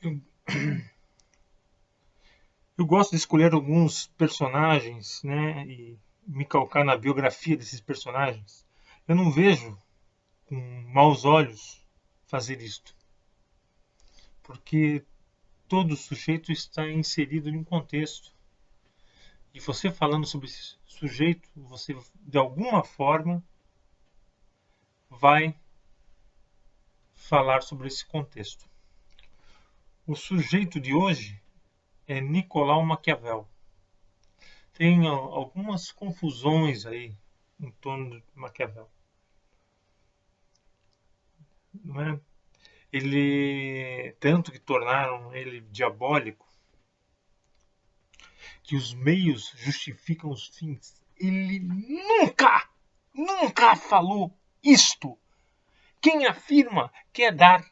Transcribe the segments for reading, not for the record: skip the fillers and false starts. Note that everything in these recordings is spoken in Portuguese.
Eu, eu gosto de escolher alguns personagens, né, e me calcar na biografia desses personagens. Eu não vejo com maus olhos fazer isto, porque todo sujeito está inserido em um contexto. E você falando sobre esse sujeito, você de alguma forma vai falar sobre esse contexto. O sujeito de hoje é Nicolau Maquiavel. Tem algumas confusões aí em torno de Maquiavel. Não é? Ele, tanto que tornaram ele diabólico, que os meios justificam os fins. Ele nunca falou isto. Quem afirma quer dar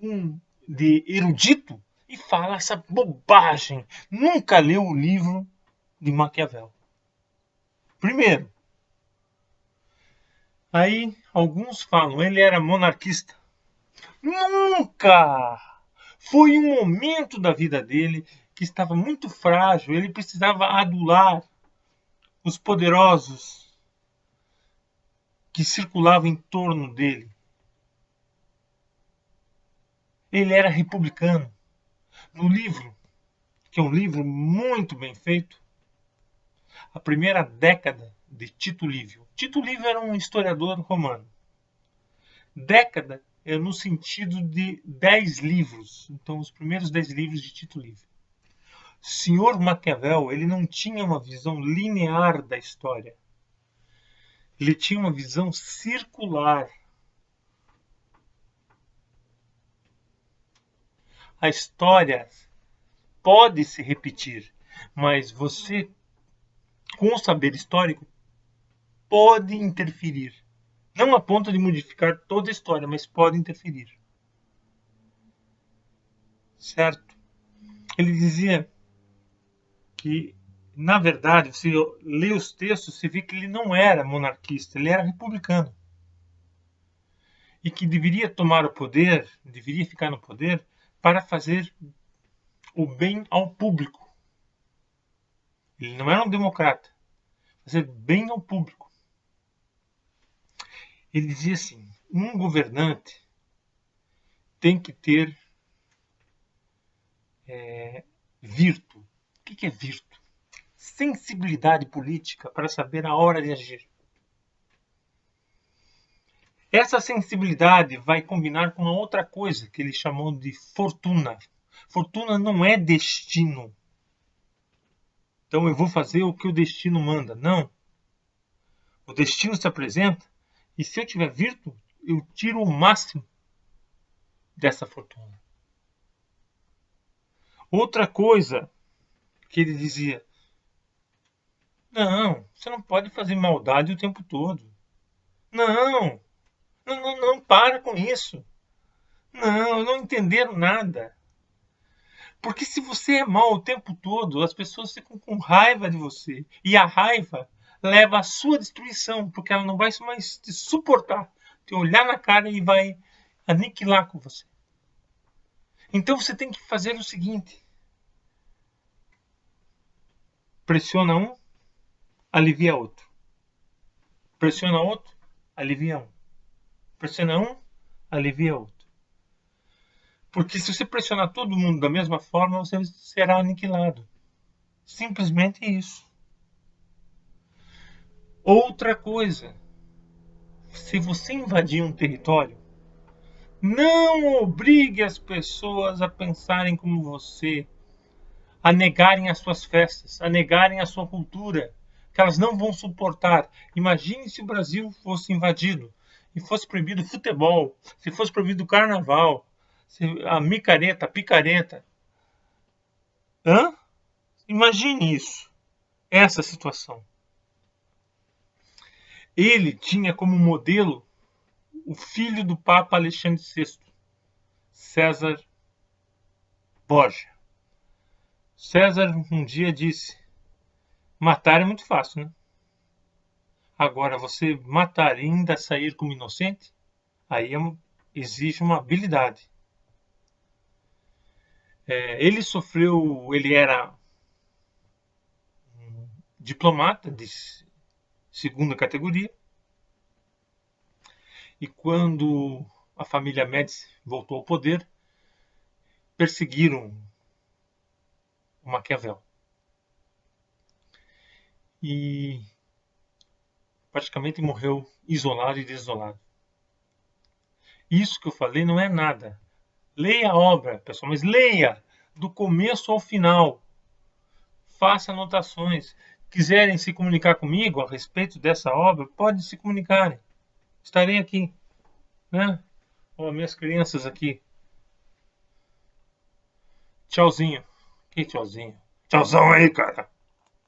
um de erudito e fala essa bobagem. Nunca leu o livro de Maquiavel. Primeiro. Aí alguns falam, ele era monarquista. Nunca! Foi um momento da vida dele que estava muito frágil, ele precisava adular os poderosos que circulavam em torno dele. Ele era republicano. No livro, que é um livro muito bem feito, a primeira década de Tito Livio. Tito Livio era um historiador romano. Década é no sentido de 10 livros. Então, os primeiros 10 livros de Tito Livio. Senhor Maquiavel, ele não tinha uma visão linear da história. Ele tinha uma visão circular. A história pode se repetir, mas você, com o saber histórico, pode interferir. Não a ponto de modificar toda a história, mas pode interferir. Certo? Ele dizia que, na verdade, você lê os textos, você vê que ele não era monarquista, ele era republicano. E que deveria tomar o poder, deveria ficar no poder, para fazer o bem ao público. Ele não era um democrata, fazer bem ao público. Ele dizia assim, um governante tem que ter virtu. O que é virtu? Sensibilidade política para saber a hora de agir. Essa sensibilidade vai combinar com uma outra coisa que ele chamou de fortuna. Fortuna não é destino. Então eu vou fazer o que o destino manda. Não. O destino se apresenta e se eu tiver virtude, eu tiro o máximo dessa fortuna. Outra coisa que ele dizia: não, você não pode fazer maldade o tempo todo. Não, não, para com isso. Não entenderam nada. Porque se você é mal o tempo todo, as pessoas ficam com raiva de você. E a raiva leva à sua destruição, porque ela não vai mais te suportar, te olhar na cara e vai aniquilar com você. Então você tem que fazer o seguinte: pressiona um, alivia outro. Pressiona outro, alivia um. Pressiona um, alivia outro. Porque se você pressionar todo mundo da mesma forma, você será aniquilado. Simplesmente isso. Outra coisa, se você invadir um território, não obrigue as pessoas a pensarem como você, a negarem as suas festas, a negarem a sua cultura, que elas não vão suportar. Imagine se o Brasil fosse invadido e fosse proibido o futebol, se fosse proibido o carnaval, a micareta, a picareta. Hã? Imagine isso, essa situação. Ele tinha como modelo o filho do Papa Alexandre VI, César Borgia. César um dia disse: matar é muito fácil, né? Agora, você matar e ainda sair como inocente, aí exige uma habilidade. Ele sofreu, ele era um diplomata de segunda categoria, e quando a família Médici voltou ao poder, perseguiram o Maquiavel. E praticamente morreu isolado e desolado. Isso que eu falei não é nada. Leia a obra, pessoal, mas leia do começo ao final. Faça anotações. Quiserem se comunicar comigo a respeito dessa obra, podem se comunicarem. Estarei aqui, né? Ó, minhas crianças aqui. Tchauzinho. Que tchauzinho? Tchauzão aí, cara.